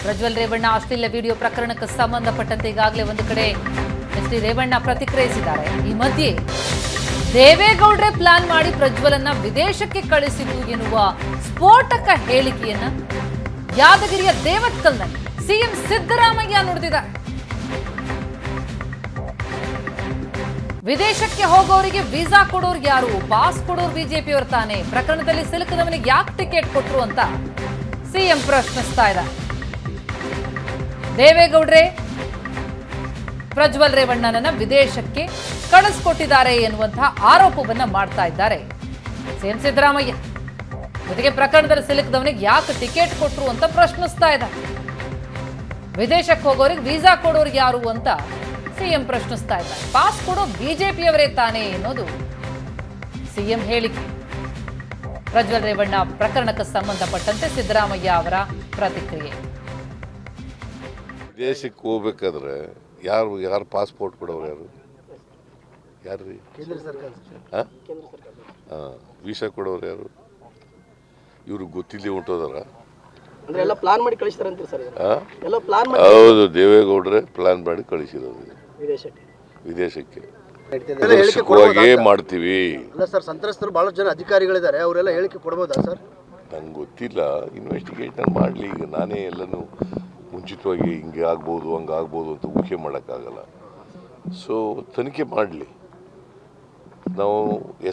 ಪ್ರಜ್ವಲ್ ರೇವಣ್ಣ ಅಶ್ಲೀಲ ವಿಡಿಯೋ ಪ್ರಕರಣಕ್ಕೆ ಸಂಬಂಧಪಟ್ಟಂತೆ ಈಗಾಗಲೇ ಒಂದು ಕಡೆ ಎಚ್ ಡಿ ರೇವಣ್ಣ ಪ್ರತಿಕ್ರಿಯಿಸಿದ್ದಾರೆ. ಈ ಮಧ್ಯೆ ದೇವೇಗೌಡ್ರೆ ಪ್ಲಾನ್ ಮಾಡಿ ಪ್ರಜ್ವಲನ್ನ ವಿದೇಶಕ್ಕೆ ಕಳಿಸಿದ್ದು ಎನ್ನುವ ಸ್ಫೋಟಕ ಹೇಳಿಕೆಯನ್ನ ಯಾದಗಿರಿಯ ದೇವತ್ಕಲ್ನಲ್ಲಿ ಸಿಎಂ ಸಿದ್ದರಾಮಯ್ಯ ನುಡಿದಿದ್ದಾರೆ. ವಿದೇಶಕ್ಕೆ ಹೋಗೋರಿಗೆ ವೀಸಾ ಕೊಡೋರು ಯಾರು? ಪಾಸ್ ಕೊಡೋರು ಬಿಜೆಪಿಯವರು ತಾನೆ. ಪ್ರಕರಣದಲ್ಲಿ ಸಿಲುಕದವನಿಗೆ ಯಾಕೆ ಟಿಕೆಟ್ ಕೊಟ್ರು ಅಂತ ಸಿಎಂ ಪ್ರಶ್ನಿಸ್ತಾ ಇದ್ದಾರೆ. ದೇವೇಗೌಡ್ರೆ ಪ್ರಜ್ವಲ್ ರೇವಣ್ಣನನ್ನ ವಿದೇಶಕ್ಕೆ ಕಳಿಸ್ಕೊಟ್ಟಿದ್ದಾರೆ ಎನ್ನುವಂತಹ ಆರೋಪವನ್ನ ಮಾಡ್ತಾ ಇದ್ದಾರೆ ಸಿಎಂ ಸಿದ್ದರಾಮಯ್ಯ. ಜೊತೆಗೆ ಪ್ರಕರಣದಲ್ಲಿ ಸಿಲುಕದವನಿಗೆ ಯಾಕೆ ಟಿಕೆಟ್ ಕೊಟ್ರು ಅಂತ ಪ್ರಶ್ನಿಸ್ತಾ ಇದ್ದಾರೆ. ವಿದೇಶಕ್ಕೆ ಹೋಗೋರಿಗೆ ವೀಸಾ ಕೊಡೋರು ಯಾರು ಅಂತ ಸಿಎಂ ಪ್ರಶ್ನಿಸ್ತಾ ಇದ್ದಾರೆ. ಪಾಸ್ ಕೊಡೋ ಬಿಜೆಪಿಯವರೇ ತಾನೇ ಎನ್ನುವುದು ಸಿಎಂ ಹೇಳಿಕೆ. ಪ್ರಜ್ವಲ್ ರೇವಣ್ಣ ಪ್ರಕರಣಕ್ಕೆ ಸಂಬಂಧಪಟ್ಟಂತೆ ಸಿದ್ದರಾಮಯ್ಯ ಅವರ ಪ್ರತಿಕ್ರಿಯೆ. ವಿದೇಶಕ್ಕೆ ಹೋಗ್ಬೇಕಾದ್ರೆ ಯಾರು ಪಾಸ್ಪೋರ್ಟ್ ಕೊಡೋರು ಯಾರು ಕೇಂದ್ರ ಸರ್ಕಾರ ವೀಸಾ ಕೊಡೋರು ಯಾರು? ಇವ್ರು ಗೊತ್ತಿಲ್ಲದೆ ಹೊಂಟೋದಾರ? ಹೌದು, ದೇವೇಗೌಡ್ರೆ ಪ್ಲಾನ್ ಮಾಡಿ ಕಳಿಸಿರೋದು ವಿದೇಶಕ್ಕೆ. ಮಾಡ್ತೀವಿ. ಅಲ್ಲ ಸರ್, ಸಂತ್ರಸ್ತರು ಬಹಳ ಜನ ಅಧಿಕಾರಿಗಳಿದ್ದಾರೆ, ಅವರೆಲ್ಲ ಹೇಳಿಕೆ ಕೊಡ್ಬೋದಾ ಸರ್? ನಂಗೆ ಗೊತ್ತಿಲ್ಲ, ಇನ್ವೆಸ್ಟಿಗೇಷನ್ ಮಾಡಲಿ. ಈಗ ನಾನೇ ಎಲ್ಲನೂ ಮುಂಚಿತವಾಗಿ ಹಿಂಗೆ ಆಗ್ಬೋದು ಹಂಗೆ ಆಗ್ಬೋದು ಅಂತ ಊಹೆ ಮಾಡೋಕ್ಕಾಗಲ್ಲ. ಸೊ ತನಿಖೆ ಮಾಡಲಿ. ನಾವು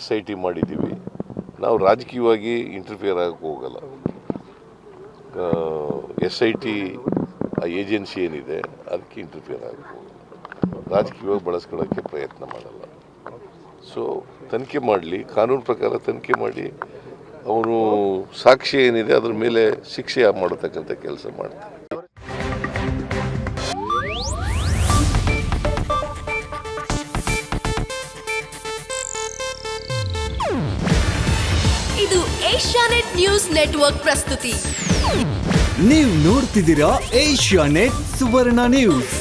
SIT ಮಾಡಿದ್ದೀವಿ. ನಾವು ರಾಜಕೀಯವಾಗಿ ಇಂಟರ್ಫಿಯರ್ ಆಗಕ್ಕೆ ಹೋಗಲ್ಲ. SIT ಆ ಏಜೆನ್ಸಿ ಏನಿದೆ ಅದಕ್ಕೆ ಇಂಟರ್ಫಿಯರ್ ಆಗಕ್ಕೆ ಹೋಗಲ್ಲ. ರಾಜಕೀಯವಾಗಿ ಬಳಸ್ಕೊಳ್ಳೋಕ್ಕೆ ಪ್ರಯತ್ನ ಮಾಡಲ್ಲ. ಸೊ ತನಿಖೆ ಮಾಡಲಿ, ಕಾನೂನು ಪ್ರಕಾರ ತನಿಖೆ ಮಾಡಿ ಅವನು ಸಾಕ್ಷಿ ಏನಿದೆ ಅದ್ರ ಮೇಲೆ ಶಿಕ್ಷೆ ಮಾಡತಕ್ಕಂಥ ಕೆಲಸ ಮಾಡ್ತಾರೆ. ಇದು ಏಷ್ಯಾನೆಟ್ ನ್ಯೂಸ್ ನೆಟ್ವರ್ಕ್ ಪ್ರಸ್ತುತಿ. ನೀವು ನೋಡ್ತಿದ್ದೀರಾ ಏಷ್ಯಾನೆಟ್ ಸುವರ್ಣ ನ್ಯೂಸ್.